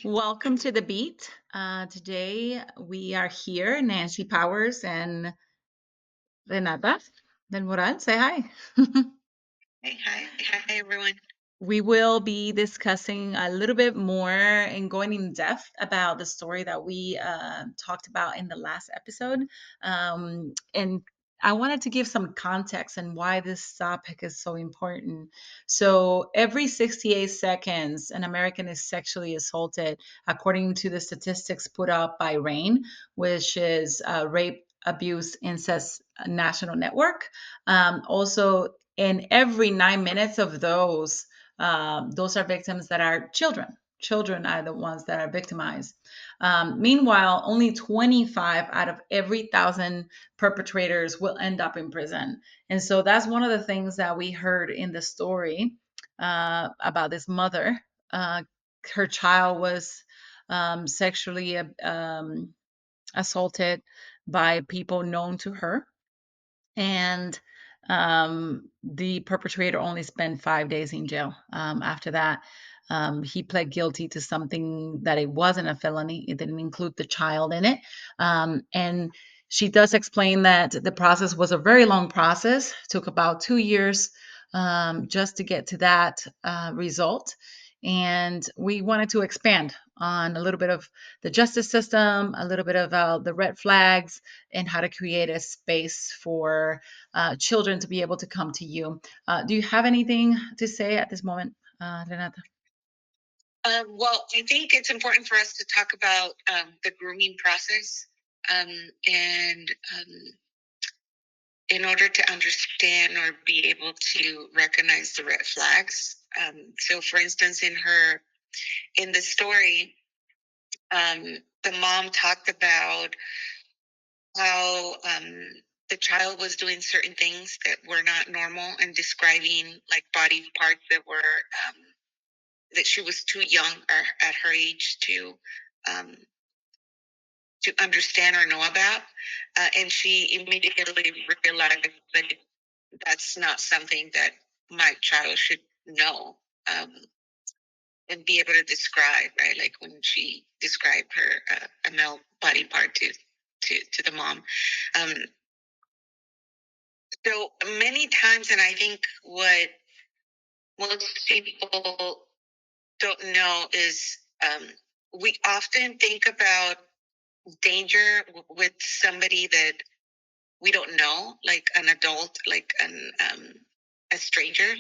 Welcome to the beat. Today we are here, Nancy Powers and Renata Del Moral. Say hi. Hi, everyone. We will be discussing a little bit more and going in depth about the story that we talked about in the last episode. And I wanted to give some context and why this topic is so important. So, every 68 seconds, an American is sexually assaulted, according to the statistics put out by RAIN, which is Rape, Abuse, Incest National Network. Also, in every 9 minutes of those are victims that are children. Children are the ones that are victimized. Meanwhile, only 25 out of every 1,000 perpetrators will end up in prison. And so that's one of the things that we heard in the story about this mother. Her child was sexually assaulted by people known to her, and the perpetrator only spent 5 days in jail. After that, he pled guilty to something that it wasn't a felony. It didn't include the child in it. And she does explain that the process was a very long process, took about 2 years just to get to that result. And we wanted to expand on a little bit of the justice system, a little bit of the red flags, and how to create a space for children to be able to come to you. Do you have anything to say at this moment, Renata? Well, I think it's important for us to talk about the grooming process, um, and in order to understand or be able to recognize the red flags. So, for instance, in the story, the mom talked about how the child was doing certain things that were not normal and describing like body parts that she was too young or at her age um, to understand or know about, and she immediately realized that that's not something that my child should know, um, and be able to describe. Right, like when she described her a male body part to the mom. Um, so many times, and I think what most people don't know is we often think about danger with somebody that we don't know, like an adult, like a stranger.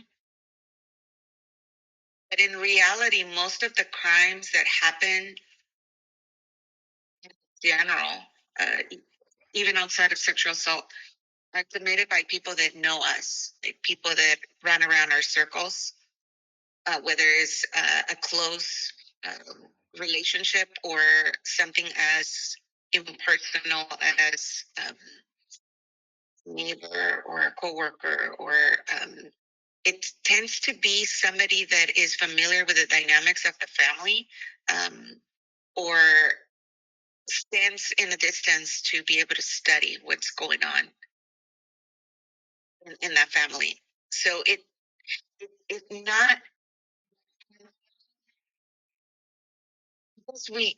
But in reality, most of the crimes that happen in general, even outside of sexual assault, are committed by people that know us, like people that run around our circles, whether it's a close relationship or something as impersonal as neighbor or a coworker, or it tends to be somebody that is familiar with the dynamics of the family, or stands in a distance to be able to study what's going on in that family. So it's not because we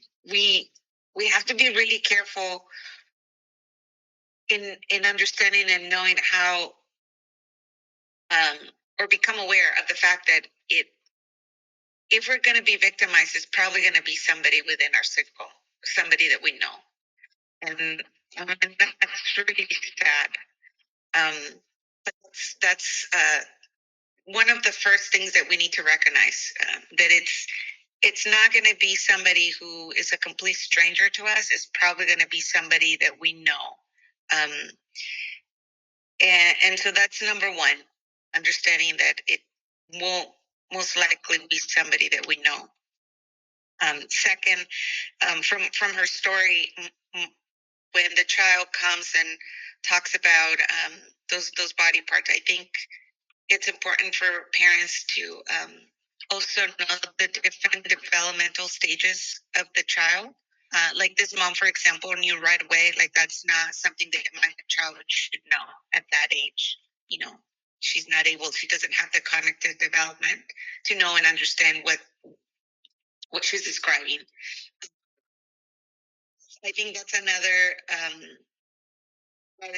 have to be really careful in understanding and knowing how, um, or become aware of the fact that if we're going to be victimized, it's probably going to be somebody within our circle, somebody that we know, and that's really sad. That's one of the first things that we need to recognize, that it's not going to be somebody who is a complete stranger to us. It's probably going to be somebody that we know, um, and so that's number one, understanding that it won't most likely be somebody that we know. Second, from her story, when the child comes and talks about those body parts, I think it's important for parents to also know the different developmental stages of the child. Like this mom, for example, knew right away, like that's not something that my child should know at that age. You know, she's not able, she doesn't have the cognitive development to know and understand what she's describing. I think that's another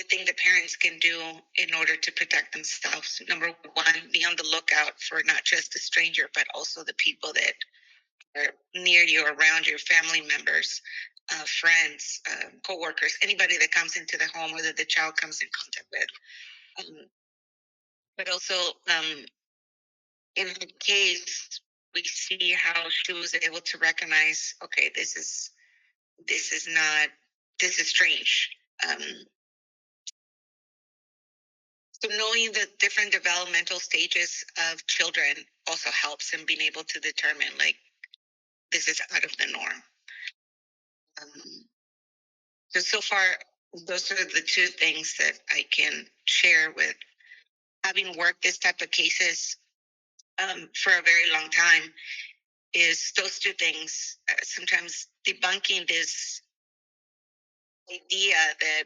thing that parents can do in order to protect themselves. Number one, be on the lookout for not just the stranger, but also the people that are near you, around your family members, friends, co-workers, anybody that comes into the home or that the child comes in contact with. Um, but also, in her case, we see how she was able to recognize, okay, this is not, this is strange. Um, so knowing the different developmental stages of children also helps in being able to determine, like, this is out of the norm. Um, so far, those are the two things that I can share with having worked this type of cases for a very long time. Is those two things, sometimes debunking this idea that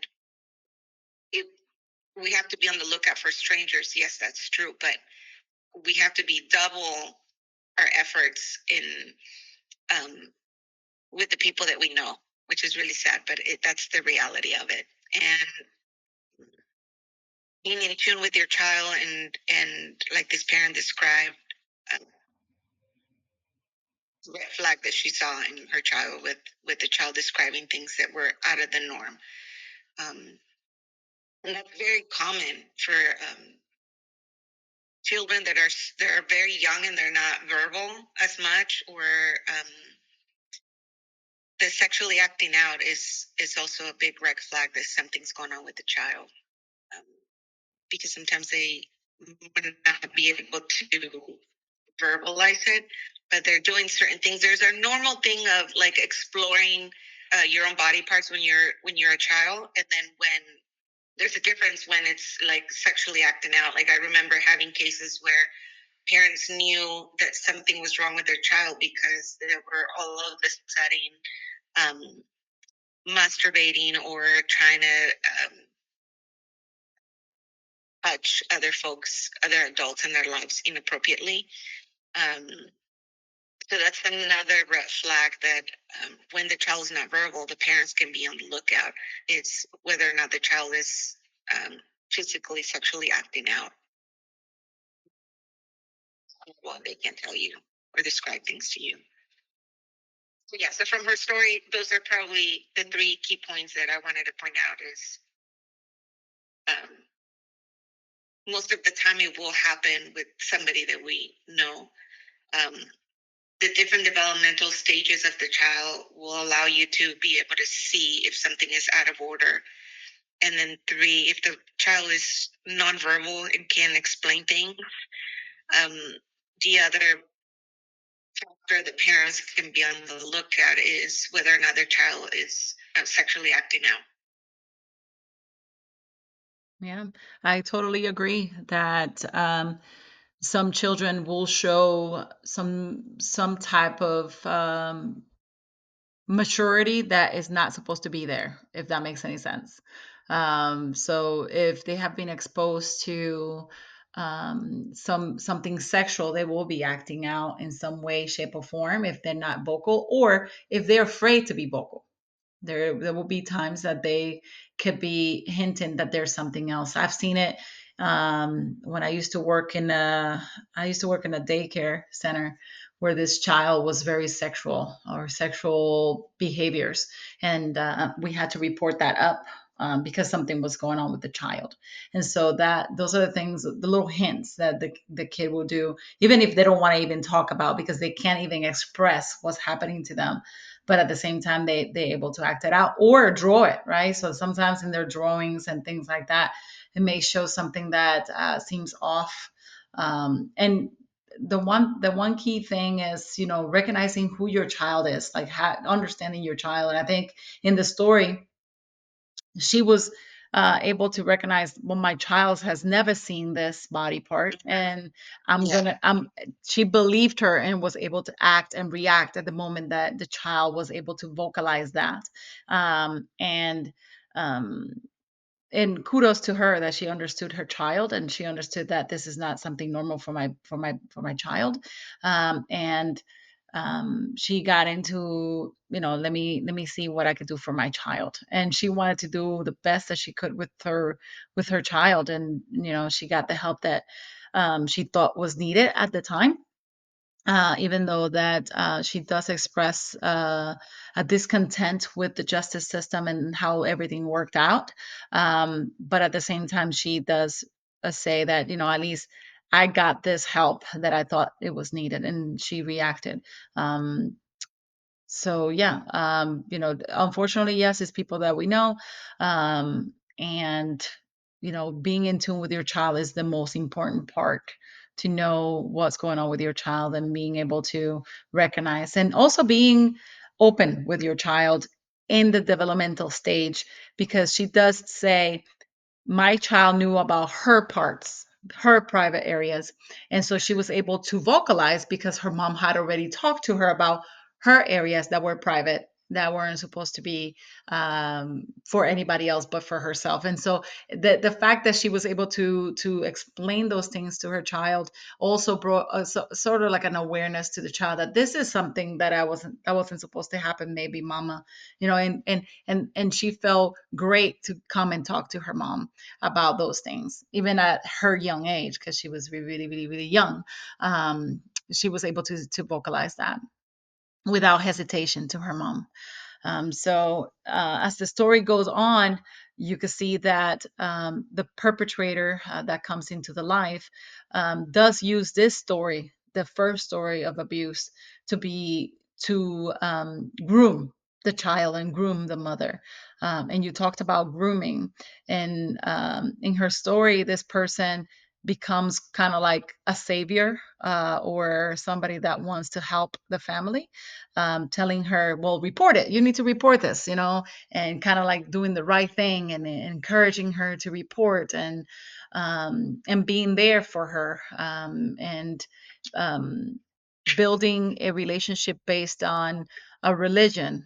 it, we have to be on the lookout for strangers. Yes, that's true, but we have to be double our efforts in um, with the people that we know, which is really sad, but that's the reality of it. And being in tune with your child, and like this parent described, um, red flag that she saw in her child, with the child describing things that were out of the norm. Um, and that's very common for children that are very young and they're not verbal as much, or the sexually acting out is also a big red flag that something's going on with the child, um, because sometimes they might not be able to verbalize it, but they're doing certain things. There's a normal thing of like exploring your own body parts when you're a child, and then when there's a difference when it's like sexually acting out. Like, I remember having cases where parents knew that something was wrong with their child because they were all of a sudden masturbating or trying to touch other adults in their lives inappropriately. Um, so that's another red flag that when the child is not verbal, the parents can be on the lookout. It's whether or not the child is physically, sexually acting out. Well, they can tell you or describe things to you. So yeah, so from her story, those are probably the three key points that I wanted to point out. Is um, most of the time it will happen with somebody that we know. Um, the different developmental stages of the child will allow you to be able to see if something is out of order. And then three, if the child is nonverbal and can explain things. Um, the other factor that parents can be on the lookout is whether or not their child is sexually acting out. Yeah, I totally agree that some children will show some type of maturity that is not supposed to be there, if that makes any sense. So if they have been exposed to something sexual, they will be acting out in some way, shape, or form if they're not vocal, or if they're afraid to be vocal. There will be times that they could be hinting that there's something else. I've seen it when I used to work in a daycare center where this child was very sexual or sexual behaviors, and we had to report that up. Because something was going on with the child, and so that those are the things, the little hints that the kid will do, even if they don't want to even talk about, because they can't even express what's happening to them, but at the same time they're able to act it out or draw it, right? So sometimes in their drawings and things like that, it may show something that seems off. And the one key thing is, recognizing who your child is, like understanding your child. And I think in the story she was able to recognize, well, my child has never seen this body part, and Yeah. she believed her and was able to act and react at the moment that the child was able to vocalize that. And um, and kudos to her that she understood her child, and she understood that this is not something normal for my child. And she got into, let me see what I could do for my child, and she wanted to do the best that she could with her child, and she got the help that she thought was needed at the time. Even though that she does express a discontent with the justice system and how everything worked out. But at the same time, she does say that, at least I got this help that I thought it was needed, and she reacted. Um, so yeah, unfortunately, yes, it's people that we know, and being in tune with your child is the most important part, to know what's going on with your child and being able to recognize, and also being open with your child in the developmental stage, because she does say my child knew about her parts, her private areas. And so she was able to vocalize because her mom had already talked to her about her areas that were private, that weren't supposed to be for anybody else but for herself. And so the fact that she was able to explain those things to her child also brought sort of like an awareness to the child that this is something that wasn't supposed to happen, maybe mama, and she felt great to come and talk to her mom about those things, even at her young age, because she was really, really, really, really young. She was able to vocalize that without hesitation to her mom. So as the story goes on, you can see that the perpetrator that comes into the life does use this story, the first story of abuse, to groom the child and groom the mother. And you talked about grooming, and in her story, this person becomes kind of like a savior, or somebody that wants to help the family, telling her, well, report it. You need to report this, and kind of like doing the right thing, and encouraging her to report, and being there for her, and um, building a relationship based on a religion,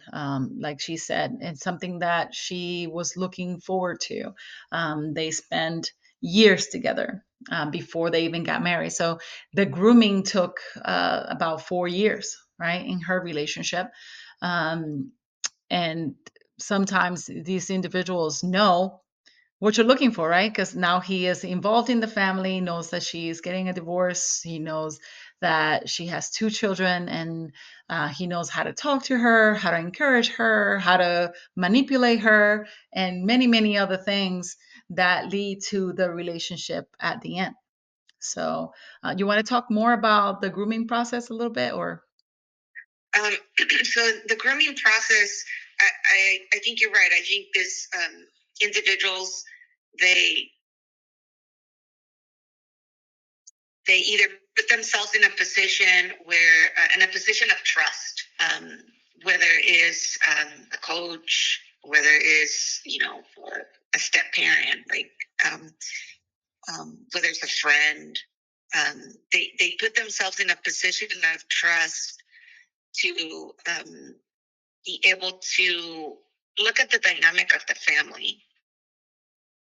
like she said, and something that she was looking forward to. They spent years together before they even got married. So the grooming took about 4 years, right, in her relationship. Um, and sometimes these individuals know what you're looking for, right? Because now he is involved in the family, knows that she's getting a divorce. He knows that she has two children, and he knows how to talk to her, how to encourage her, how to manipulate her, and many, many other things that lead to the relationship at the end. So, you want to talk more about the grooming process a little bit, or? Um, so the grooming process, I think you're right. I think this individuals, they they either put themselves in a position where in a position of trust, whether it is a coach, whether it is or a step parent, like um, whether it's a friend. They put themselves in a position of trust to be able to look at the dynamic of the family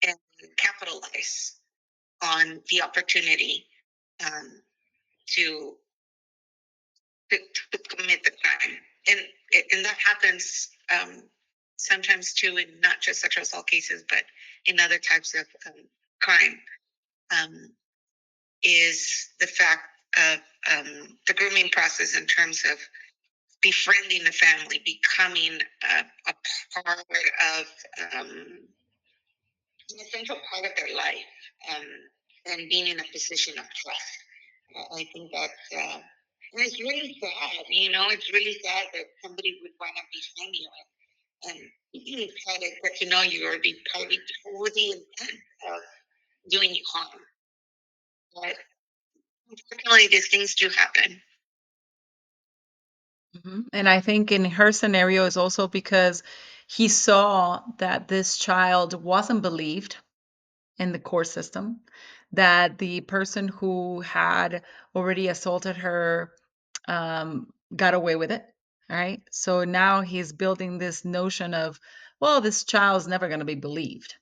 and capitalize on the opportunity um, to, to commit the crime. And and that happens sometimes too, in not just sexual assault cases, but in other types of crime. Um, is the fact of the grooming process in terms of befriending the family, becoming a part of an essential part of their life, um, and being in a position of trust. I think that, and it's really sad, it's really sad that somebody would want to befriend you and you try to get to know you or be probably with the intent of doing you harm. But unfortunately, these things do happen. And I think in her scenario is also because he saw that this child wasn't believed in the court system, that the person who had already assaulted her got away with it. All right. So now he's building this notion of, well, this child's never going to be believed.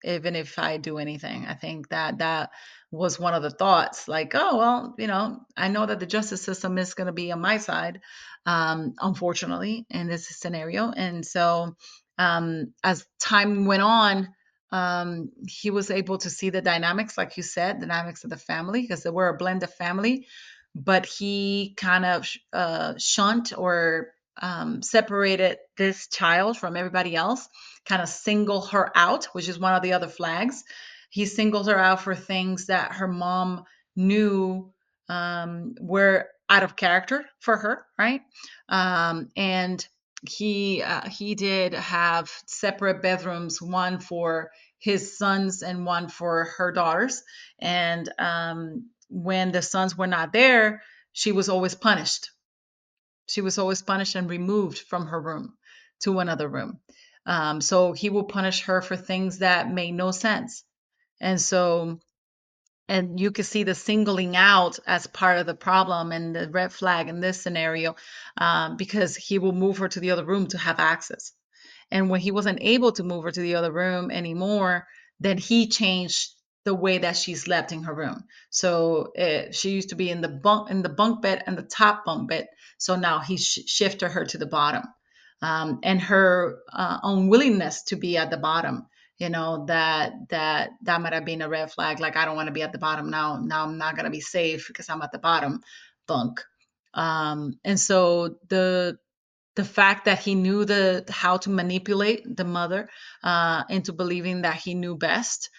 even if I do anything. I think that that was one of the thoughts, like, oh, well, I know that the justice system is going to be on my side, unfortunately, in this scenario. And so, as time went on, he was able to see the dynamics, like you said, dynamics of the family, because they were a blended family, but he kind of shunned or separated this child from everybody else, kind of single her out, which is one of the other flags. He singled her out for things that her mom knew were out of character for her, right? And he did have separate bedrooms, one for his sons and one for her daughters. And when the sons were not there, she was always punished. She was always punished and removed from her room to another room. So he will punish her for things that made no sense. And so, and you can see the singling out as part of the problem and the red flag in this scenario, because he will move her to the other room to have access. And when he wasn't able to move her to the other room anymore, then he changed the way that she slept in her room. So she used to be in the bunk bed and the top bunk bed. So now he shifted her to the bottom, and her unwillingness to be at the bottom. That might have been a red flag. Like, I don't want to be at the bottom now. Now I'm not gonna be safe because I'm at the bottom bunk. And so the fact that he knew the how to manipulate the mother into believing that he knew best,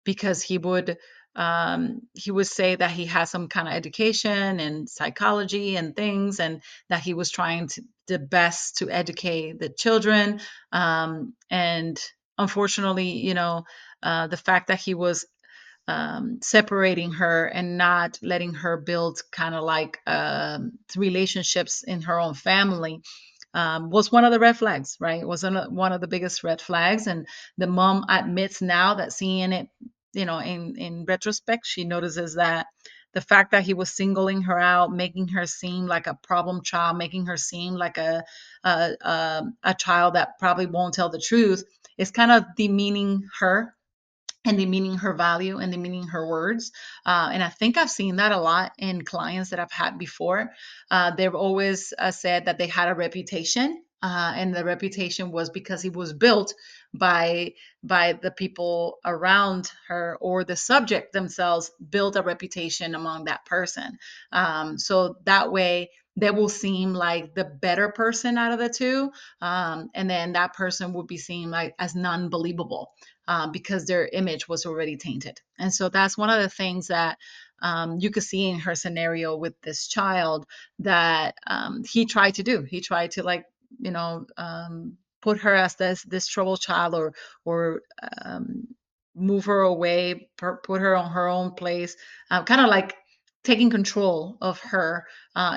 because he would say that he had some kind of education and psychology and things, and that he was trying the best to educate the children. And unfortunately, the fact that he was separating her and not letting her build kind of like relationships in her own family, was one of the red flags, right? Was one of the biggest red flags. And the mom admits now that seeing it, in retrospect, she notices that the fact that he was singling her out, making her seem like a problem child, making her seem like a child that probably won't tell the truth, is kind of demeaning her and demeaning her value and demeaning her words. And I think I've seen that a lot in clients that I've had before. They've always said that they had a reputation. And the reputation was because he was built by the people around her, or the subject themselves built a reputation among that person. So that way they will seem like the better person out of the two, and then that person would be seen like as non-believable, because their image was already tainted. And so that's one of the things that you could see in her scenario with this child, that he tried to do. He tried to, like, put her as this troubled child, or move her away, put her on her own place, kind of like taking control of her,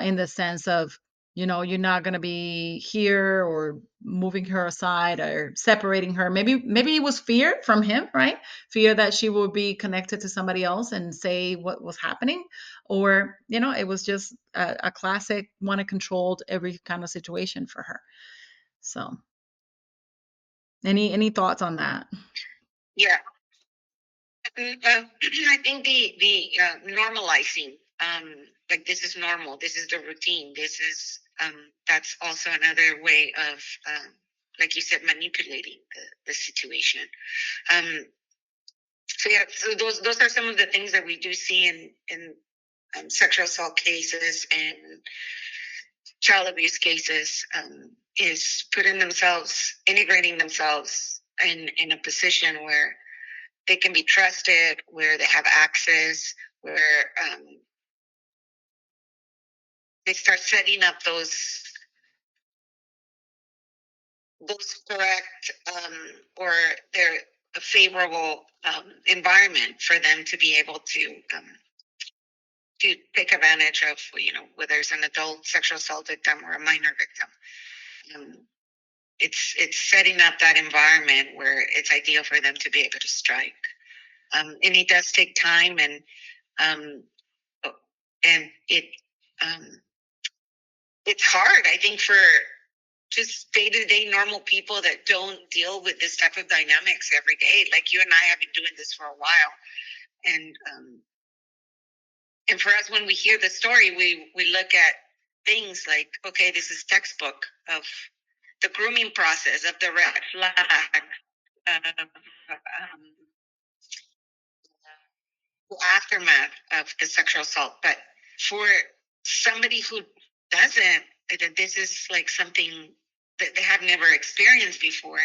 in the sense of, you're not going to be here, or moving her aside, or separating her. Maybe it was fear from him, right? Fear that she would be connected to somebody else and say what was happening, or it was just a classic want to control every kind of situation for her. So, any thoughts on that? Yeah. I think the normalizing, like, this is normal, this is the routine, this is that's also another way of, like you said, manipulating the situation. Um, so yeah, so those are some of the things that we do see in sexual assault cases and child abuse cases, is putting themselves, integrating themselves in a position where they can be trusted, where they have access, where they start setting up those correct, or they're a favorable environment for them to be able to take advantage of, whether it's an adult sexual assault victim or a minor victim. Um, it's setting up that environment where it's ideal for them to be able to strike. And it does take time, um, and um, it's hard, I think, just day-to-day normal people that don't deal with this type of dynamics every day. Like you and I have been doing this for a while, and and for us, when we hear the story, we look at things like, okay, this is textbook of the grooming process, of the red flag, um, the aftermath of the sexual assault. But for somebody who doesn't, this is like something that they have never experienced before.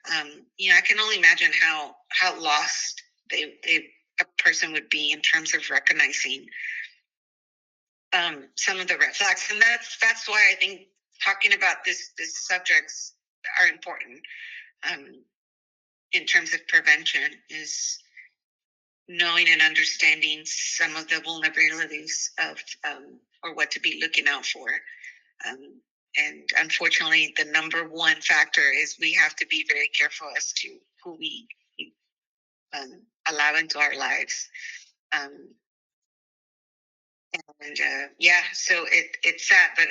I can only imagine how lost they a person would be in terms of recognizing some of the red flags, and that's why I think talking about this subjects are important, um, in terms of prevention, is knowing and understanding some of the vulnerabilities of, or what to be looking out for. Um, and unfortunately, the number one factor is we have to be very careful as to who we um, allow into our lives. Um, and yeah, so it's sad, but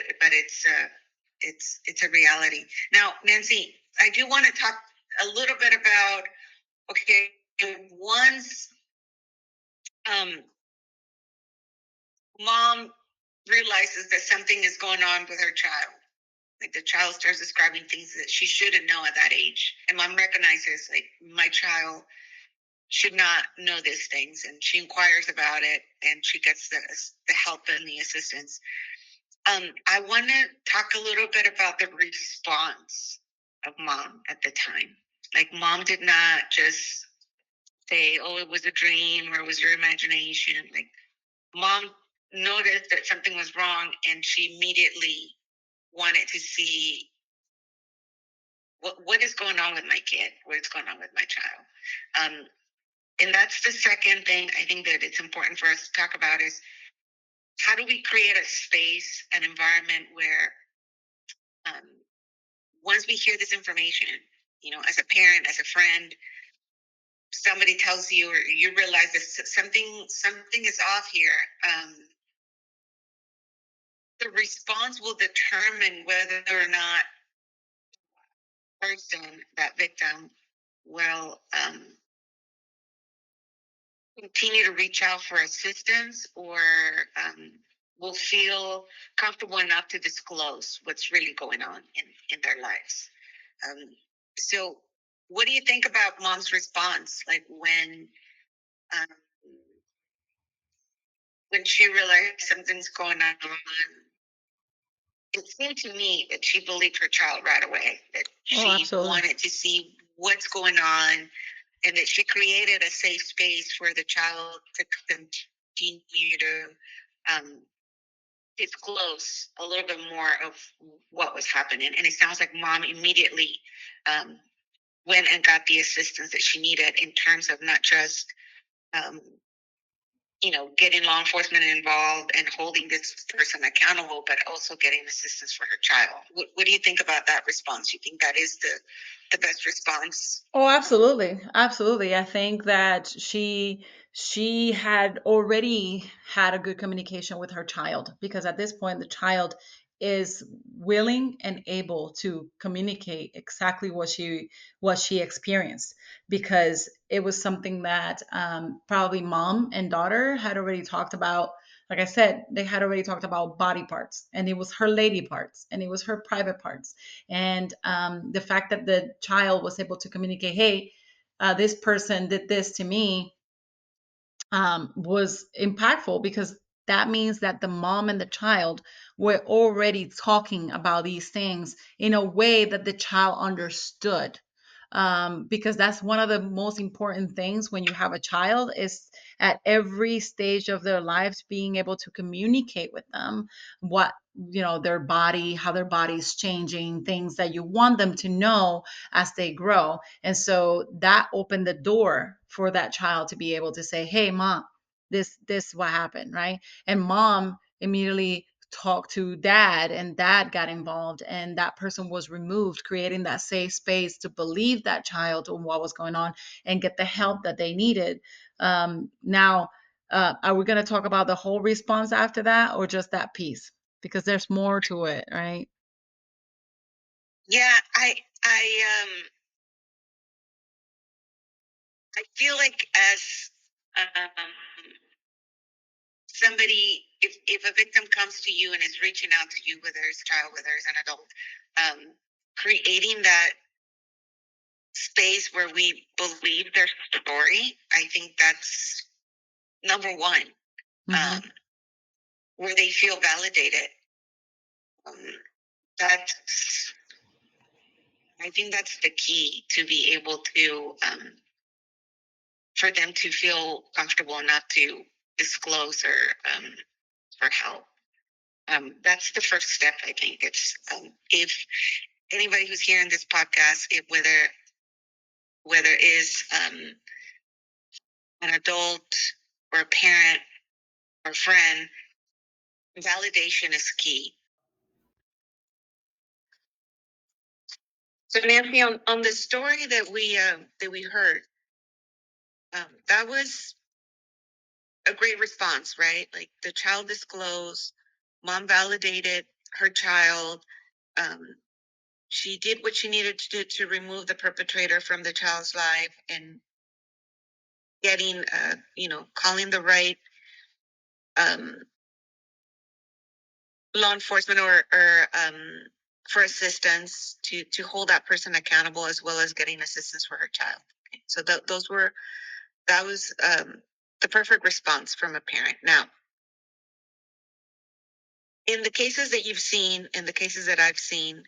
it's a reality. Now, Nancy, I do want to talk a little bit about, okay, once um, mom realizes that something is going on with her child. Like the child starts describing things that she shouldn't know at that age. And mom recognizes, like, my child should not know these things. And she inquires about it and she gets the help and the assistance. I want to talk a little bit about the response of mom at the time. Like, mom did not just say, oh, it was a dream or it was your imagination. Like, mom noticed that something was wrong and she immediately wanted to see what is going on with my kid, what is going on with my child. And that's the second thing I think that it's important for us to talk about is, how do we create a space, an environment where, um, once we hear this information, as a parent, as a friend, somebody tells you or you realize that something is off here. The response will determine whether or not person, that victim, will continue to reach out for assistance, or will feel comfortable enough to disclose what's really going on in their lives. Um, so, what do you think about mom's response? Like um, when she realized something's going on, it seemed to me that she believed her child right away, that Oh, she absolutely. wanted to see what's going on, and that she created a safe space for the child to continue to um, disclose a little bit more of what was happening. And it sounds like mom immediately um, went and got the assistance that she needed, in terms of not just um, getting law enforcement involved and holding this person accountable, but also getting assistance for her child. What do you think about that response? You think that is the best response? Oh, absolutely. Absolutely. I think that she had already had a good communication with her child, because at this point the child is willing and able to communicate exactly what she experienced, because it was something that probably mom and daughter had already talked about. Like I said, they had already talked about body parts, and it was her lady parts, and it was her private parts. And the fact that the child was able to communicate, hey, this person did this to me, was impactful, because that means that the mom and the child were already talking about these things in a way that the child understood. Because that's one of the most important things when you have a child, is at every stage of their lives being able to communicate with them what, their body, how their body is changing, things that you want them to know as they grow. And so that opened the door for that child to be able to say, hey mom, this what happened, right? And mom immediately talked to dad, and dad got involved, and that person was removed, creating that safe space to believe that child on what was going on and get the help that they needed. Now, are we going to talk about the whole response after that, or just that piece? Because there's more to it, right? Yeah, I feel like as um, somebody, if a victim comes to you and is reaching out to you, whether it's a child, whether it's an adult, creating that space where we believe their story, I think that's number one. Hmm. Um, where they feel validated. Um, that's, I think that's the key to be able to, for them to feel comfortable enough to disclose or help. That's the first step. I think it's if anybody who's hearing this podcast, whether is an adult or a parent or friend, validation is key. So Nancy, on the story that we heard, that was a great response, right? Like the child disclosed, mom validated her child. Um, she did what she needed to do to remove the perpetrator from the child's life and getting, calling the right um, law enforcement or for assistance to hold that person accountable as well as getting assistance for her child. So that was the perfect response from a parent. Now, in the cases that you've seen, in the cases that I've seen,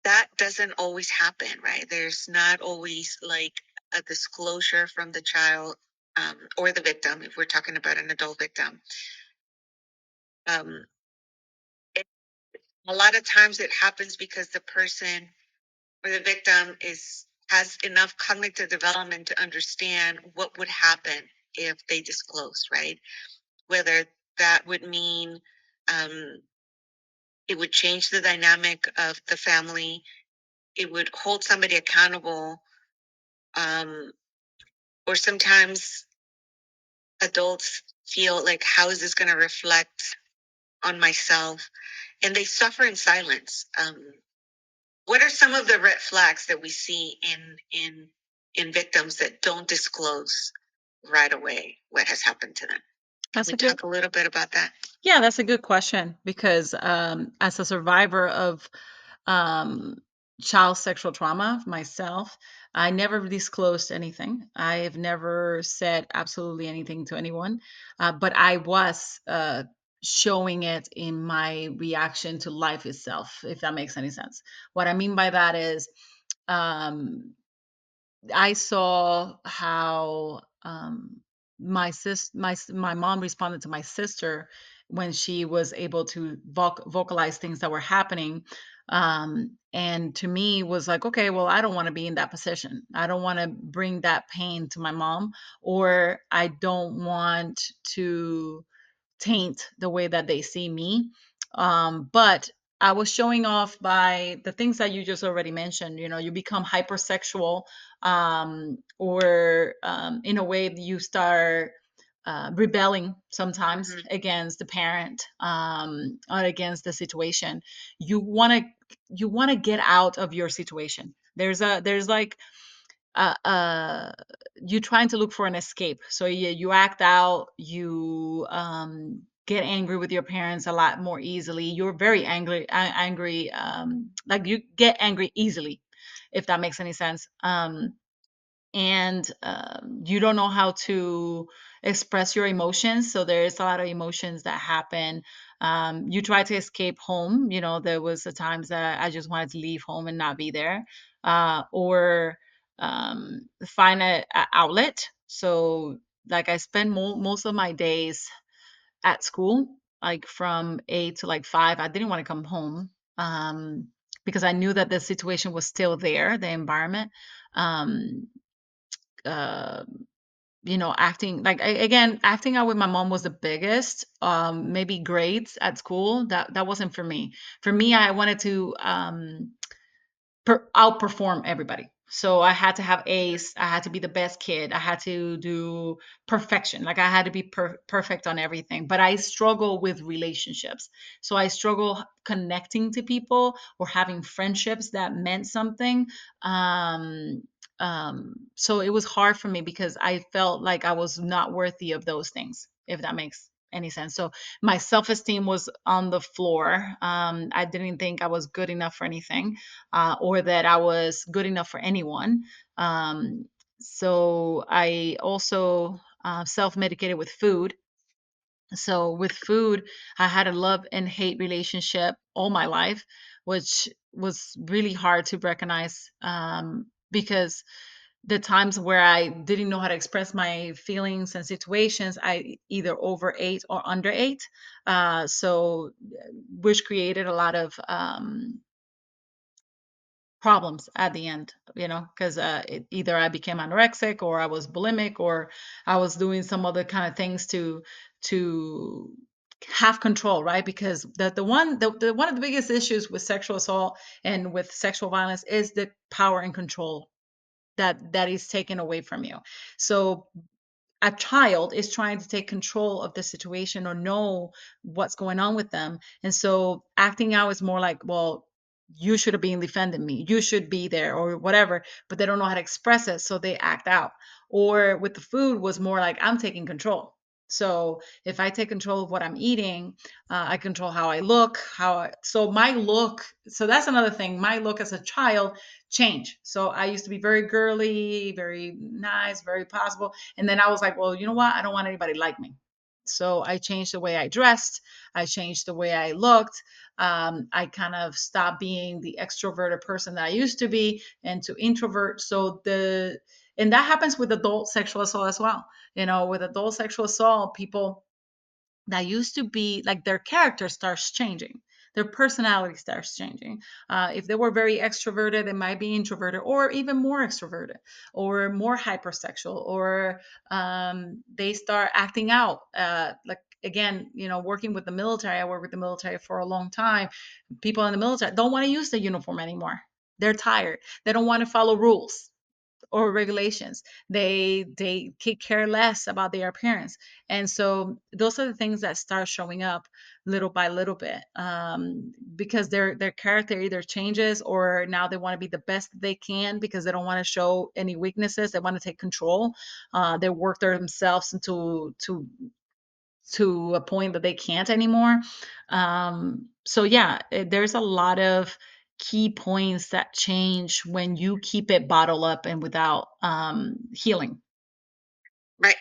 that doesn't always happen, right? There's not always like a disclosure from the child or the victim, if we're talking about an adult victim. Um, it, a lot of times it happens because the person or the victim is has enough cognitive development to understand what would happen if they disclose, right? Whether that would mean um, it would change the dynamic of the family, it would hold somebody accountable, um, or sometimes adults feel like, how is this going to reflect on myself? And they suffer in silence. What are some of the red flags that we see in victims that don't disclose right away what has happened to them? Can That's we a good talk a little bit about that? Yeah, that's a good question because as a survivor of um, child sexual trauma myself, I never disclosed anything. I have never said absolutely anything to anyone, but I was showing it in my reaction to life itself, if that makes any sense. What I mean by that is, um, I saw how my mom responded to my sister when she was able to vocalize things that were happening, and to me was like, okay, well, I don't want to be in that position. I don't want to bring that pain to my mom, or I don't want to taint the way that they see me. But I was showing off by the things that you just already mentioned. You know, you become hypersexual, or in a way you start rebelling sometimes Mhm. against the parent, or against the situation. You want to you want to get out of your situation. There's like you trying to look for an escape. So you act out, you get angry with your parents a lot more easily. You're very angry, like you get angry easily, if that makes any sense. And you don't know how to express your emotions, so there's a lot of emotions that happen. You try to escape home. You know, there was the times that I just wanted to leave home and not be there, or find a outlet. So like I spend most of my days at school, like from 8 to like 5. I didn't want to come home, because I knew that the situation was still there, the environment. um, uh, acting like again, acting out with my mom was the biggest. Maybe grades at school, that wasn't for me. For me, I wanted to outperform everybody. So I had to have A's. I had to be the best kid. I had to do perfection. Like I had to be perfect on everything. But I struggle with relationships. So I struggle connecting to people or having friendships that meant something. Um, so it was hard for me because I felt like I was not worthy of those things, if that makes any sense. So my self esteem was on the floor. I didn't think I was good enough for anything, or that I was good enough for anyone. So I also self medicated with food. So with food, I had a love and hate relationship all my life, which was really hard to recognize, because the times where I didn't know how to express my feelings and situations, I either overate or underate. Which created a lot of problems at the end, because either I became anorexic or I was bulimic or I was doing some other kind of things to have control, right? Because the one of the biggest issues with sexual assault and with sexual violence is the power and control that is taken away from you. So a child is trying to take control of the situation or know what's going on with them. And so acting out is more like, well, you should have been defending me. You should be there or whatever, but they don't know how to express it. So they act out. Or with the food was more like, I'm taking control. So if I take control of what I'm eating, I control how I look, so my look, so that's another thing. My look as a child changed. So I used to be very girly, very nice, very possible. And then I was like, well, you know what? I don't want anybody like me. So I changed the way I dressed. I changed the way I looked. I kind of stopped being the extroverted person that I used to be and to introvert. And that happens with adult sexual assault as well. With adult sexual assault, people that used to be like their character starts changing, their personality starts changing. If they were very extroverted, they might be introverted or even more extroverted or more hypersexual, or they start acting out, like again, working with the military. I worked with the military for a long time. People in the military don't want to use the uniform anymore. They're tired. They don't want to follow rules or regulations. They take care less about their appearance. And so those are the things that start showing up little by little bit, because their character either changes or now they want to be the best that they can because they don't want to show any weaknesses. They want to take control. They work themselves to a point that they can't anymore. So yeah, there's a lot of key points that change when you keep it bottled up and without healing. Right.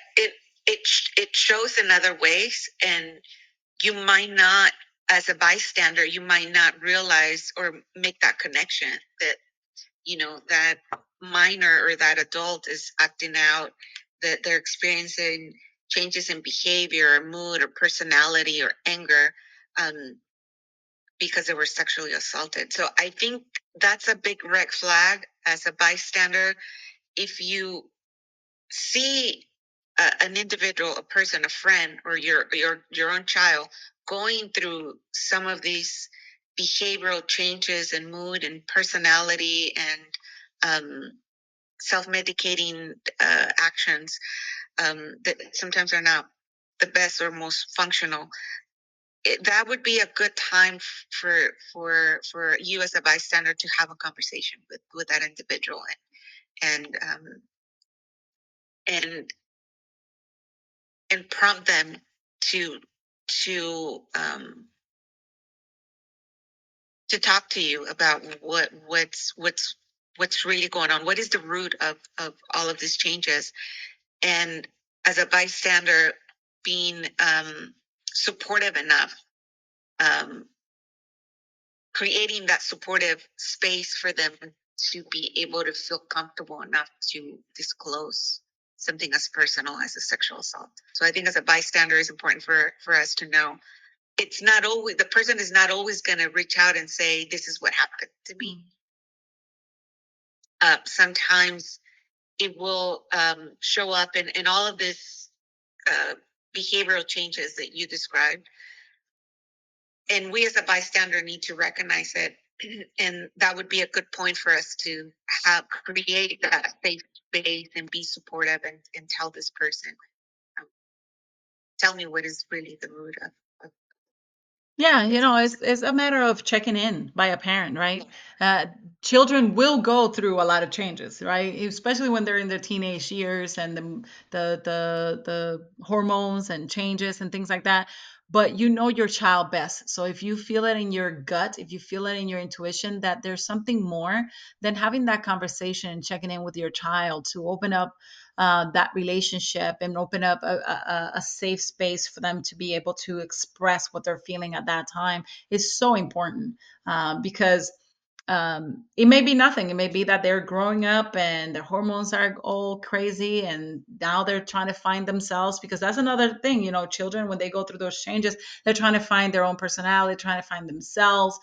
It shows in other ways, and you might not, as a bystander, you might not realize or make that connection that that minor or that adult is acting out, that they're experiencing changes in behavior or mood or personality or anger, um, because they were sexually assaulted. So I think that's a big red flag as a bystander. If you see an individual, a person, a friend, or your own child going through some of these behavioral changes in mood and personality and self-medicating actions that sometimes are not the best or most functional, that would be a good time for you as a bystander to have a conversation with that individual, and and prompt them to to um, to talk to you about what's really going on. What is the root of all of these changes? And as a bystander, being supportive enough, um, creating that supportive space for them to be able to feel comfortable enough to disclose something as personal as a sexual assault. So I think as a bystander, it's important for us to know it's not always, the person is not always going to reach out and say, this is what happened to me. Sometimes it will show up in all of this uh, behavioral changes that you described. And we as a bystander need to recognize it and that would be a good point for us to have create that safe space and be supportive and tell this person, um, tell me what is really the root of Yeah, this. it's a matter of checking in by a parent, Yeah. right? Uh, Children will go through a lot of changes, right? Especially when they're in their teenage years and the hormones and changes and things like that. But you know your child best. So if you feel it in your gut, if you feel it in your intuition that there's something more, then having that conversation and checking in with your child to open up that relationship and open up a safe space for them to be able to express what they're feeling at that time is so important, because it may be nothing. It may be that they're growing up and their hormones are all crazy and now they're trying to find themselves, because that's another thing. Children, when they go through those changes, they're trying to find their own personality, trying to find themselves,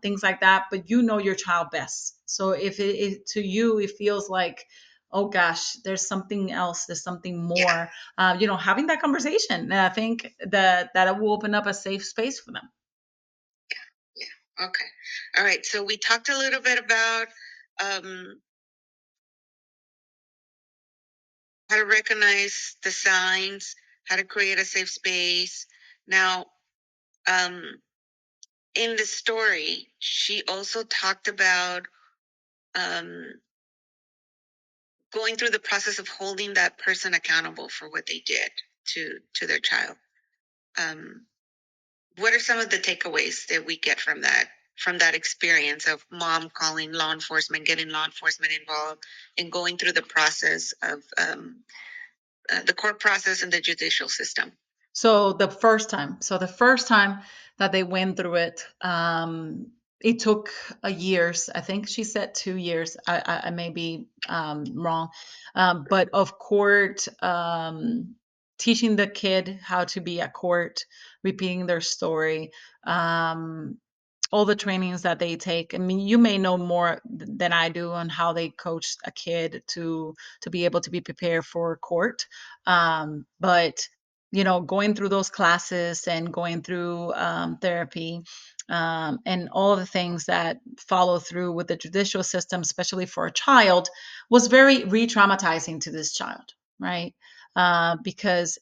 things like that. But you know your child best. So if to you it feels like, oh gosh, there's something else, there's something Yeah. more, having that conversation, and I think that it will open up a safe space for them. Yeah. Okay. All right. So we talked a little bit about um, how to recognize the signs, how to create a safe space. Now, um, in the story, she also talked about um, going through the process of holding that person accountable for what they did to their child. Um, what are some of the takeaways that we get from that experience of mom calling law enforcement, getting law enforcement involved, and going through the process of the court process and the judicial system? So the first time that they went through it, it took a years. I think she said 2 years. I may be wrong, but of court, teaching the kid how to be at court, repeating their story, um, all the trainings that they take. I mean, you may know more than I do on how they coach a kid to be able to be prepared for court. But going through those classes and going through therapy, and all the things that follow through with the judicial system, especially for a child, was very re-traumatizing to this child, right? Because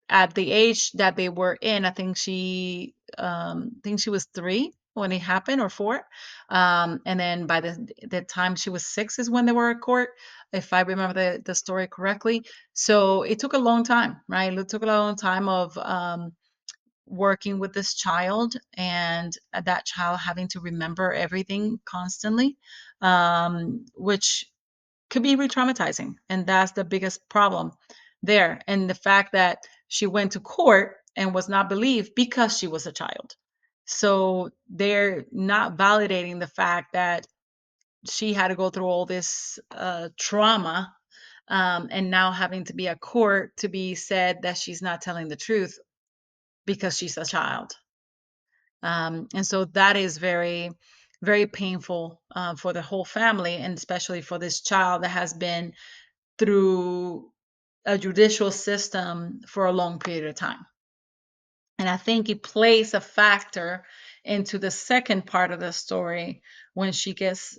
at the age that they were in, I think she was 3 when it happened, or 4, and then by the time she was 6 is when they were at court, if I remember the story correctly. So it took a long time, right? It took a long time of working with this child, and that child having to remember everything constantly, which could be re-traumatizing, and that's the biggest problem there. And the fact that she went to court and was not believed because she was a child, so they're not validating the fact that she had to go through all this trauma, and now having to be at court to be said that she's not telling the truth because she's a child. And so that is very, very painful, for the whole family, and especially for this child that has been through a judicial system for a long period of time. And I think it plays a factor into the second part of the story when she gets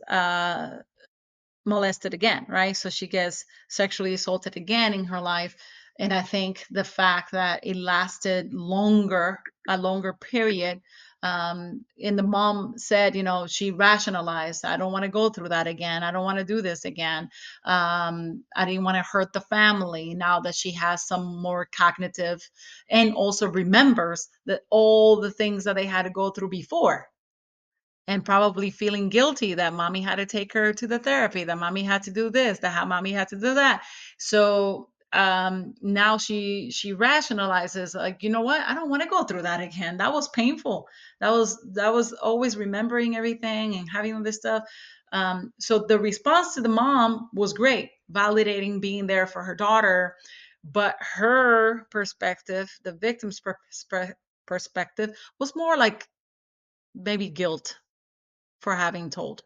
molested again, right? So she gets sexually assaulted again in her life. And I think the fact that it lasted longer, a longer period, and the mom said, she rationalized, I don't want to go through that again. I don't want to do this again. I didn't want to hurt the family, now that she has some more cognitive and also remembers that all the things that they had to go through before, and probably feeling guilty that mommy had to take her to the therapy, that mommy had to do this, that mommy had to do that. So now she rationalizes, like, you know what, I don't want to go through that again. That was painful. That was always remembering everything and having all this stuff. So the response to the mom was great, validating, being there for her daughter, but her perspective, the victim's perspective, was more like maybe guilt for having told.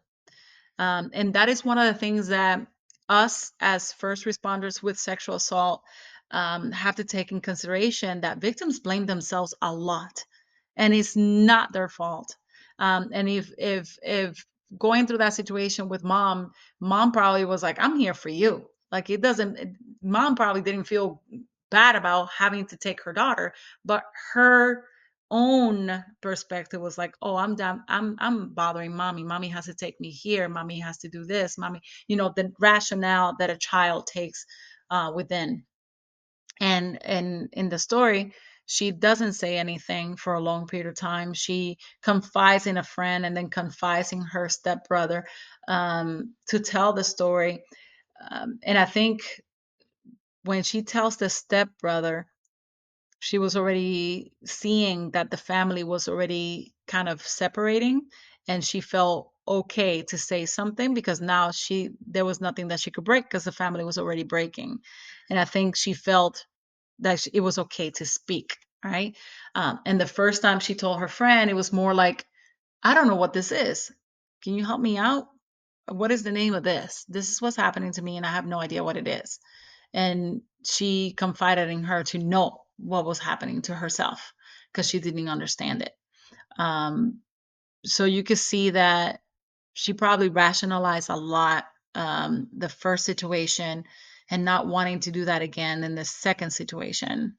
And that is one of the things that us as first responders with sexual assault have to take in consideration, that victims blame themselves a lot, and it's not their fault. And if going through that situation with mom, mom probably was like, I'm here for you. Like it doesn't mom probably didn't feel bad about having to take her daughter, but her own perspective was like, oh, I'm done. I'm bothering mommy. Mommy has to take me here. Mommy has to do this. Mommy, the rationale that a child takes within. And in the story, she doesn't say anything for a long period of time. She confides in a friend and then confides in her stepbrother to tell the story. And I think when she tells the stepbrother, she was already seeing that the family was already kind of separating, and she felt okay to say something because now she there was nothing that she could break because the family was already breaking. And I think she felt that it was okay to speak, right? And the first time she told her friend, it was more like, I don't know what this is. Can you help me out? What is the name of this? This is what's happening to me, and I have no idea what it is. And she confided in her to know what was happening to herself because she didn't understand it. Um, so you could see that she probably rationalized a lot the first situation and not wanting to do that again in the second situation.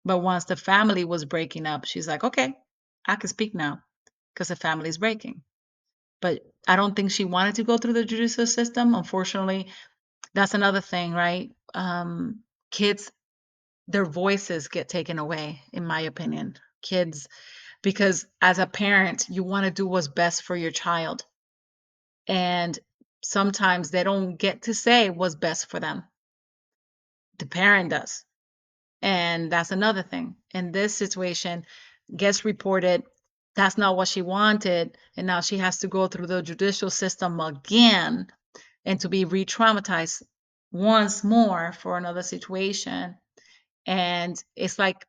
But once the family was breaking up, she's like, okay, I can speak now because the family's breaking. But I don't think she wanted to go through the judicial system. Unfortunately, that's another thing, right? Kids, their voices get taken away, in my opinion. Kids, because as a parent, you want to do what's best for your child. And sometimes they don't get to say what's best for them. The parent does. And that's another thing. In this situation, gets reported that's not what she wanted. And now she has to go through the judicial system again and to be re traumatized once more for another situation. And it's like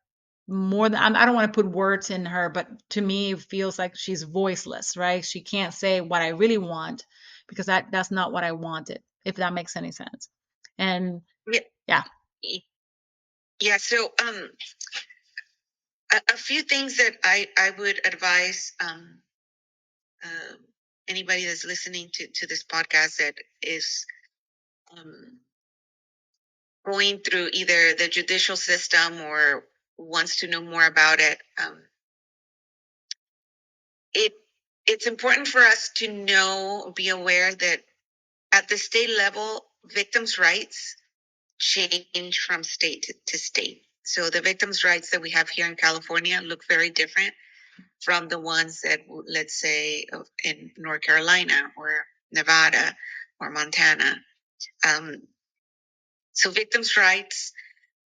more than I don't want to put words in her, but to me, it feels like she's voiceless, right? She can't say what I really want because that's not what I wanted, if that makes any sense. And Yeah. yeah. Yeah. So, a few things that I would advise uh, anybody that's listening to this podcast that is um, going through either the judicial system or wants to know more about it. It it's important for us to know, be aware that at the state level, victims' rights change from state to state. So the victims' rights that we have here in California look very different from the ones that, let's say, in North Carolina or Nevada or Montana. Um, so victims' rights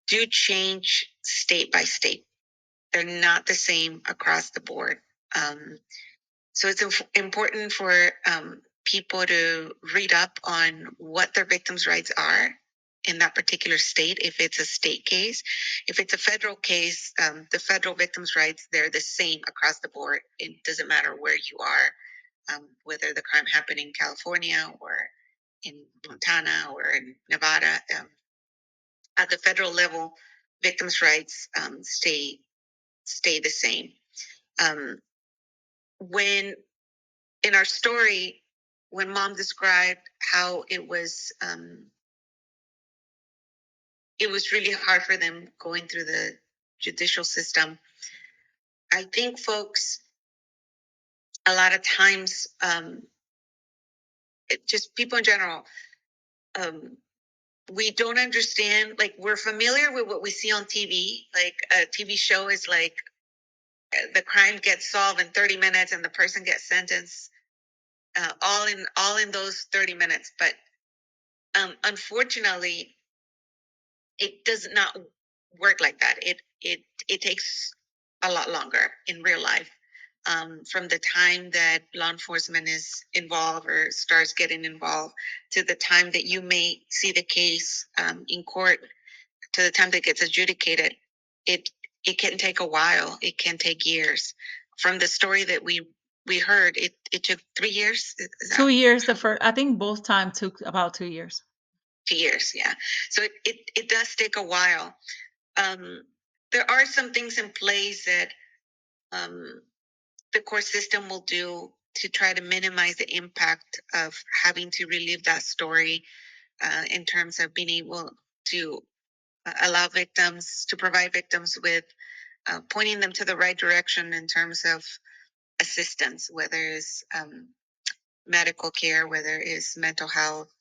do change state by state. They're not the same across the board. Um, so it's important for people to read up on what their victims' rights are in that particular state, if it's a state case. If it's a federal case, the federal victims' rights, they're the same across the board. It doesn't matter where you are, whether the crime happened in California or in Montana or in Nevada. At the federal level, victims' rights stay the same. Um, when in our story, when mom described how it was really hard for them going through the judicial system. I think folks a lot of times, just people in general, um, we don't understand. Like we're familiar with what we see on TV. Like a TV show is like the crime gets solved in 30 minutes and the person gets sentenced all in those 30 minutes. But unfortunately, it does not work like that. It takes a lot longer in real life. From the time that law enforcement is involved or starts getting involved to the time that you may see the case in court to the time that it gets adjudicated, it it can take a while. It can take years. From the story that we heard, it took 3 years. Is that 2 years. The first, I think both time took about 2 years. 2 years? Yeah. So it does take a while. Um, there are some things in place that um, the court system will do to try to minimize the impact of having to relive that story, in terms of being able to allow victims to provide victims with pointing them to the right direction in terms of assistance, whether it's medical care, whether it's mental health.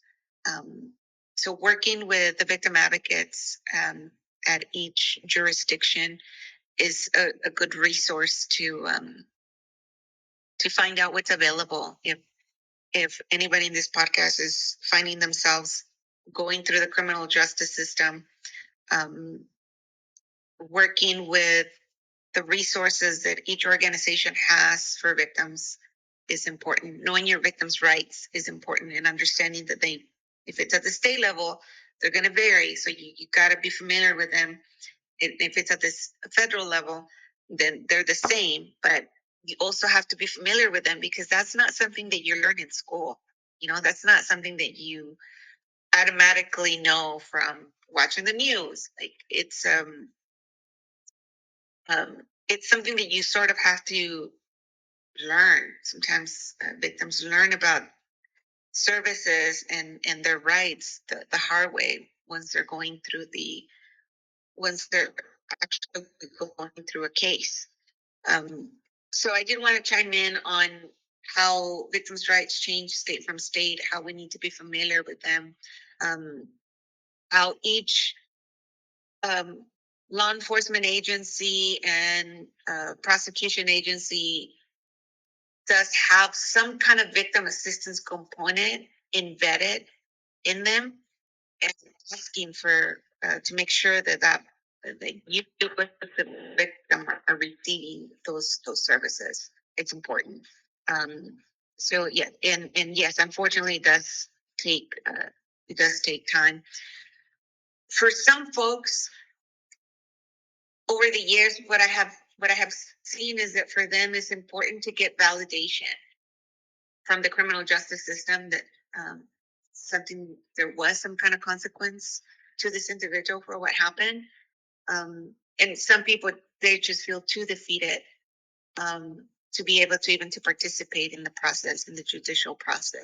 Um, so working with the victim advocates at each jurisdiction is a good resource to find out what's available. If anybody in this podcast is finding themselves going through the criminal justice system, um, working with the resources that each organization has for victims is important. Knowing your victims' rights is important, and understanding that if it's at the state level, they're going to vary. So you got to be familiar with them. If it's at this federal level, then they're the same, but you also have to be familiar with them, because that's not something that you learn in school. That's not something that you automatically know from watching the news. Like it's something that you sort of have to learn. Sometimes victims learn about services and their rights the hard way once they're actually going through a case. Um, so I did want to chime in on how victims' rights change state from state, how we need to be familiar with them, um, how each um, law enforcement agency and prosecution agency does have some kind of victim assistance component embedded in them, and asking for to make sure that you with the victim are receiving those services. It's important. Um, so yeah, and yes, unfortunately, it does take time for some folks. Over the years, what I have seen is that for them, it's important to get validation from the criminal justice system that um, there was some kind of consequence to this individual for what happened. And some people, they just feel too defeated to be able to even to participate in the process, in the judicial process.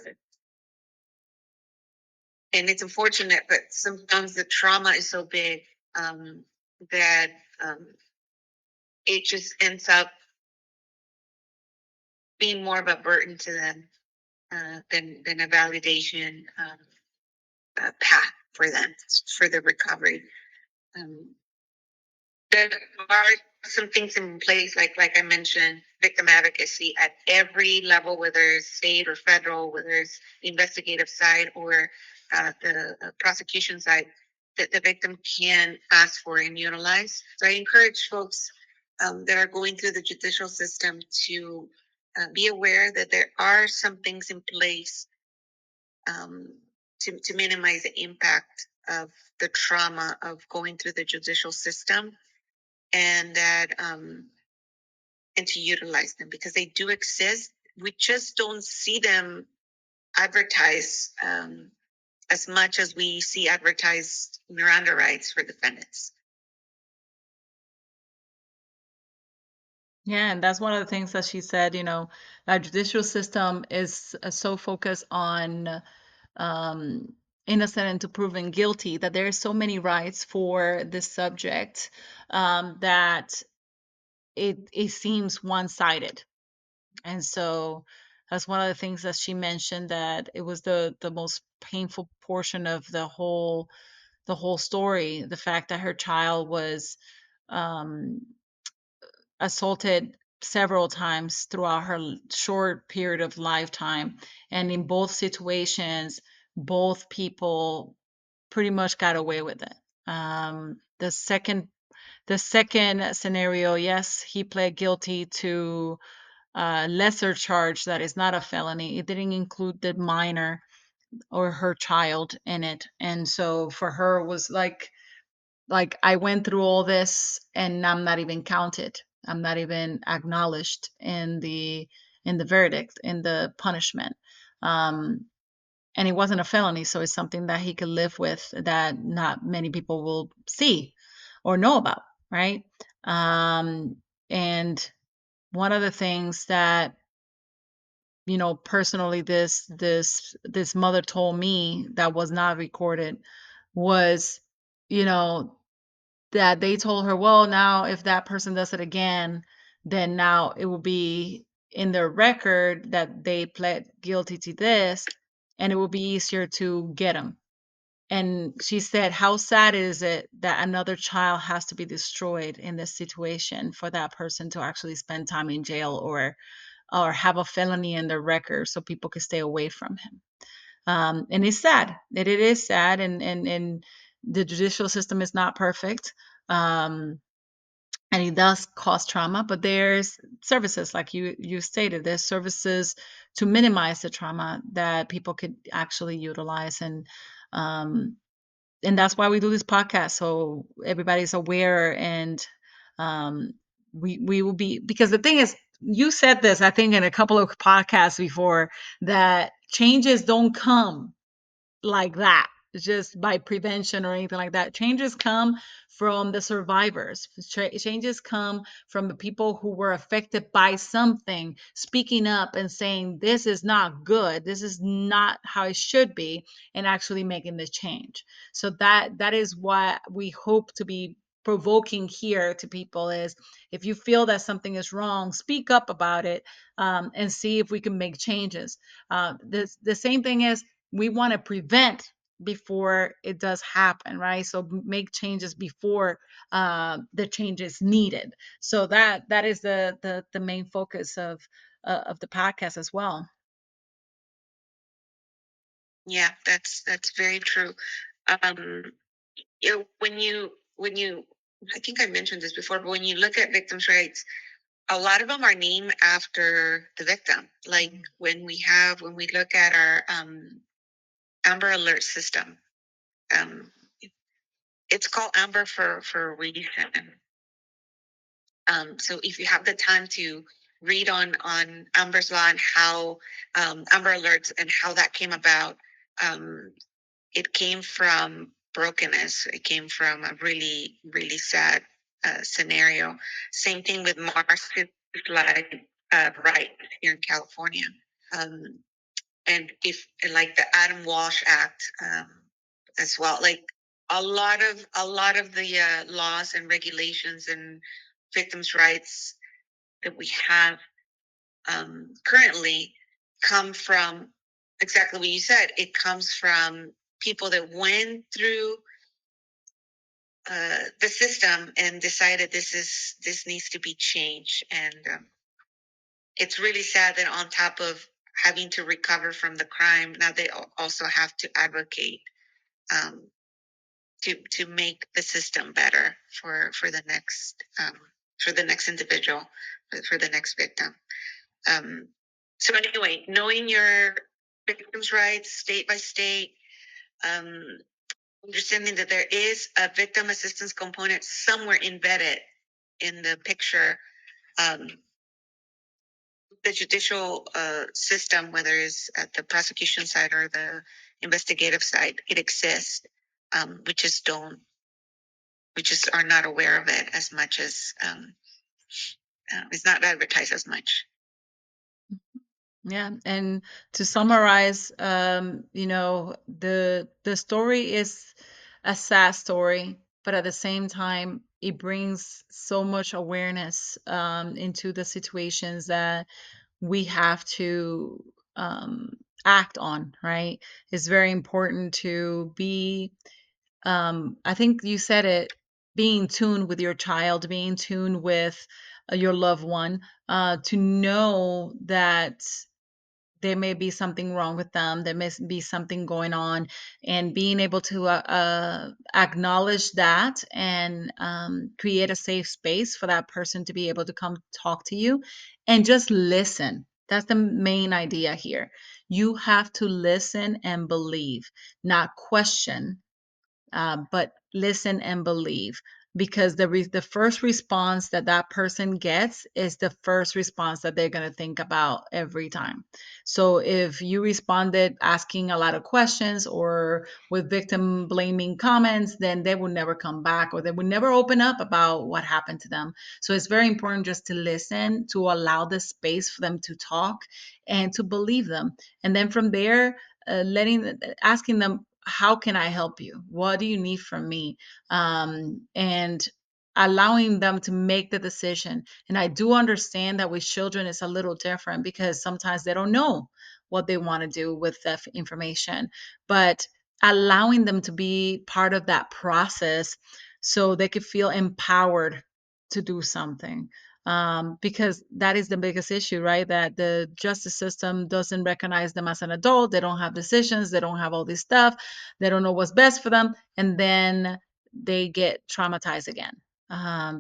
And it's unfortunate, but sometimes the trauma is so big that um, it just ends up being more of a burden to them than a validation path for them for the recovery. Um, there are some things in place, like I mentioned, victim advocacy at every level, whether it's state or federal, whether it's the investigative side or the prosecution side, that the victim can ask for and utilize. So I encourage folks that are going through the judicial system to be aware that there are some things in place um, to minimize the impact of the trauma of going through the judicial system, and that and to utilize them because they do exist. We just don't see them advertised as much as we see advertised Miranda rights for defendants. Yeah, and that's one of the things that she said, our judicial system is so focused on um, innocent until proven guilty that there are so many rights for this subject that it seems one-sided. And so that's one of the things that she mentioned, that it was the most painful portion of the whole story, the fact that her child was um, assaulted several times throughout her short period of lifetime. And in both situations, both people pretty much got away with it. The second scenario, yes, he pled guilty to a lesser charge that is not a felony. It didn't include the minor or her child in it. And so for her it was like I went through all this and I'm not even counted. I'm not even acknowledged in the verdict, in the punishment. Um, and it wasn't a felony, so it's something that he could live with, that not many people will see or know about, right? And one of the things that, personally, this mother told me that was not recorded was, you know, that they told her, well, now if that person does it again, then now it will be in their record that they pled guilty to this, and it will be easier to get them. And she said, how sad is it that another child has to be destroyed in this situation for that person to actually spend time in jail, or have a felony in their record so people can stay away from him. And it's sad. It is sad, and the judicial system is not perfect. Um, and it does cause trauma, but there's services, like you stated, there's services to minimize the trauma that people could actually utilize. And that's why we do this podcast, so everybody's aware. And um, we will be, because the thing is, you said this, I think, in a couple of podcasts before, that changes don't come like that, just by prevention or anything like that. Changes come from the survivors. Changes come from the people who were affected by something, speaking up and saying, this is not good, this is not how it should be, and actually making the change. So that is what we hope to be provoking here to people is, if you feel that something is wrong, speak up about it, and see if we can make changes. The same thing is, we want to prevent before it does happen, right? So make changes before the change is needed. So that is the main focus of the podcast as well. Yeah, that's very true. Um, when you I think I mentioned this before, but when you look at victims' rights, a lot of them are named after the victim. Like when we look at our Amber Alert system, um, it's called Amber for a reason. So if you have the time to read on Amber's Law and how Amber Alerts and how that came about, um, it came from brokenness. It came from a really really sad scenario. Same thing with Mars, like right here in California. Um, and if like the Adam Walsh Act as well, like a lot of the laws and regulations and victims' rights that we have currently come from exactly what you said. It comes from people that went through the system and decided this needs to be changed, and it's really sad that on top of having to recover from the crime, now they also have to advocate um, to make the system better for the next individual, for the next victim. Um, so anyway, knowing your victims' rights state by state, um, understanding that there is a victim assistance component somewhere embedded in the picture. Um, the judicial system, whether it's at the prosecution side or the investigative side, it exists. We just are not aware of it as much as it's not advertised as much. Yeah, and to summarize, the story is a sad story, but at the same time, it brings so much awareness into the situations that we have to act on, right? It's very important to be, I think you said it, being tuned with your child, being tuned with your loved one, to know that there may be something wrong with them, there may be something going on, and being able to acknowledge that, and create a safe space for that person to be able to come talk to you and just listen. That's the main idea here. You have to listen and believe, not question, but listen and believe. because the first response that that person gets is the first response that they're going to think about every time. So if you responded asking a lot of questions or with victim blaming comments, then they will never come back, or they will never open up about what happened to them. So it's very important just to listen, to allow the space for them to talk and to believe them. And then from there, asking them, how can I help you? What do you need from me? And allowing them to make the decision. And I do understand that with children it's a little different because sometimes they don't know what they want to do with that information, but allowing them to be part of that process so they could feel empowered to do something. Because that is the biggest issue, right? That the justice system doesn't recognize them as an adult. They don't have decisions. They don't have all this stuff. They don't know what's best for them. And then they get traumatized again,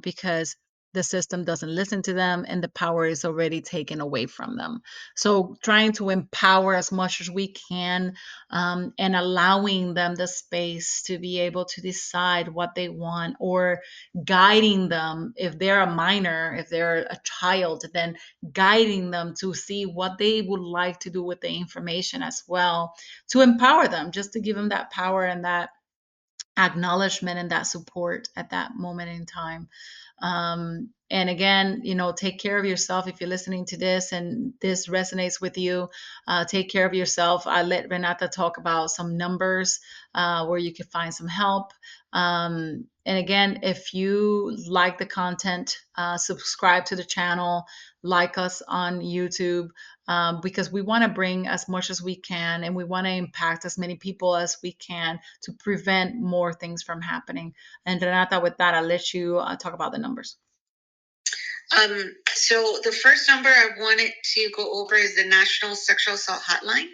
because the system doesn't listen to them and the power is already taken away from them. So, trying to empower as much as we can, and allowing them the space to be able to decide what they want, or guiding them if they're a minor, if they're a child, then guiding them to see what they would like to do with the information as well, to empower them, just to give them that power and that acknowledgement and that support at that moment in time. And again, take care of yourself. If you're listening to this and this resonates with you, take care of yourself. I let Renata talk about some numbers where you can find some help. And again, if you like the content, subscribe to the channel, like us on YouTube, because we want to bring as much as we can and we want to impact as many people as we can to prevent more things from happening. And Renata, with that, I'll let you talk about the numbers. So the first number I wanted to go over is the National Sexual Assault Hotline,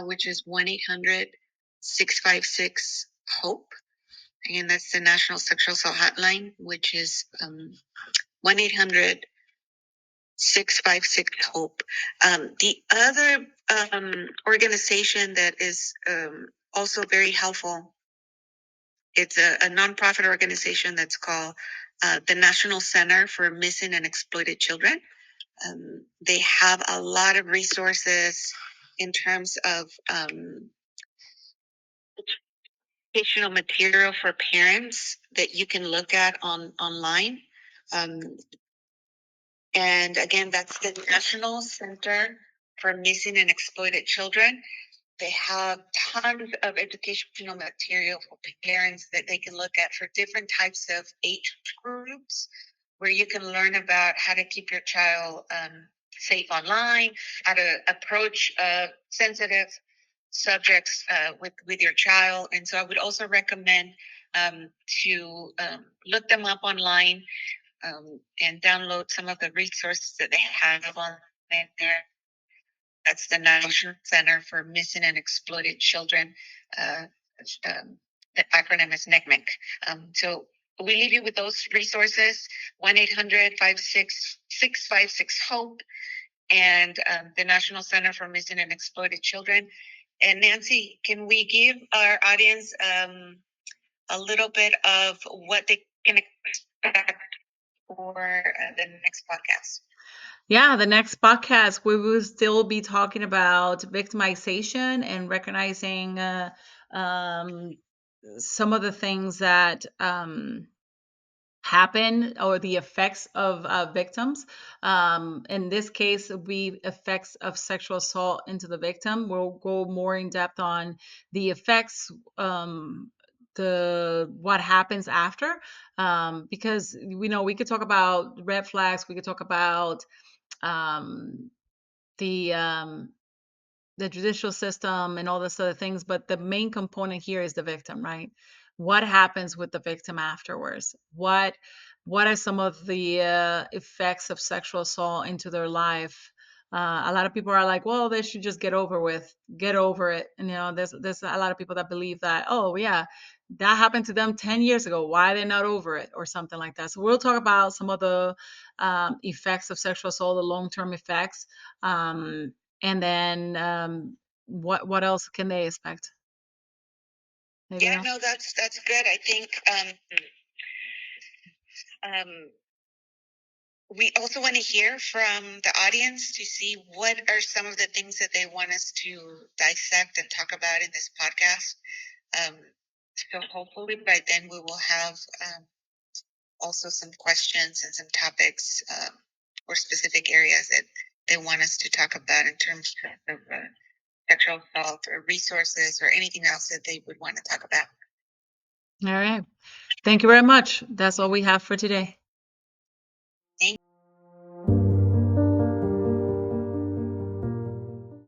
which is 1-800-656-HOPE. And that's the National Sexual Assault Hotline, which is 1-800 656-HOPE. The other organization that is also very helpful, it's a nonprofit organization that's called the National Center for Missing and Exploited Children. They have a lot of resources in terms of educational material for parents that you can look at online. Um, and again, that's the National Center for Missing and Exploited Children. They have tons of educational material for parents that they can look at for different types of age groups, where you can learn about how to keep your child safe online, how to approach sensitive subjects with your child. And so I would also recommend to look them up online, and download some of the resources that they have on there. That's the National Center for Missing and Exploited Children. Uh, the acronym is NCMEC. So we leave you with those resources: 1-800-566-656-HOPE, and the National Center for Missing and Exploited Children. And Nancy, can we give our audience a little bit of what they can expect for the next podcast? Yeah, the next podcast, we will still be talking about victimization and recognizing um, some of the things that happen, or the effects of victims. In this case, we effects of sexual assault into the victim. We'll go more in depth on the effects, the what happens after, because we could talk about red flags. We could talk about um, the judicial system and all this other things, but the main component here is the victim, right? What happens with the victim afterwards? What are some of the effects of sexual assault into their life? A lot of people are like, well, they should just get over it. And there's a lot of people that believe that, oh yeah, that happened to them 10 years ago. Why are they not over it, or something like that? So we'll talk about some of the effects of sexual assault, the long-term effects. And then what else can they expect? Anything Yeah, else? no, that's good. I think Um, we also want to hear from the audience to see what are some of the things that they want us to dissect and talk about in this podcast. Um, so hopefully by then we will have also some questions and some topics or specific areas that they want us to talk about in terms of sexual assault or resources or anything else that they would want to talk about. All right. Thank you very much. That's all we have for today.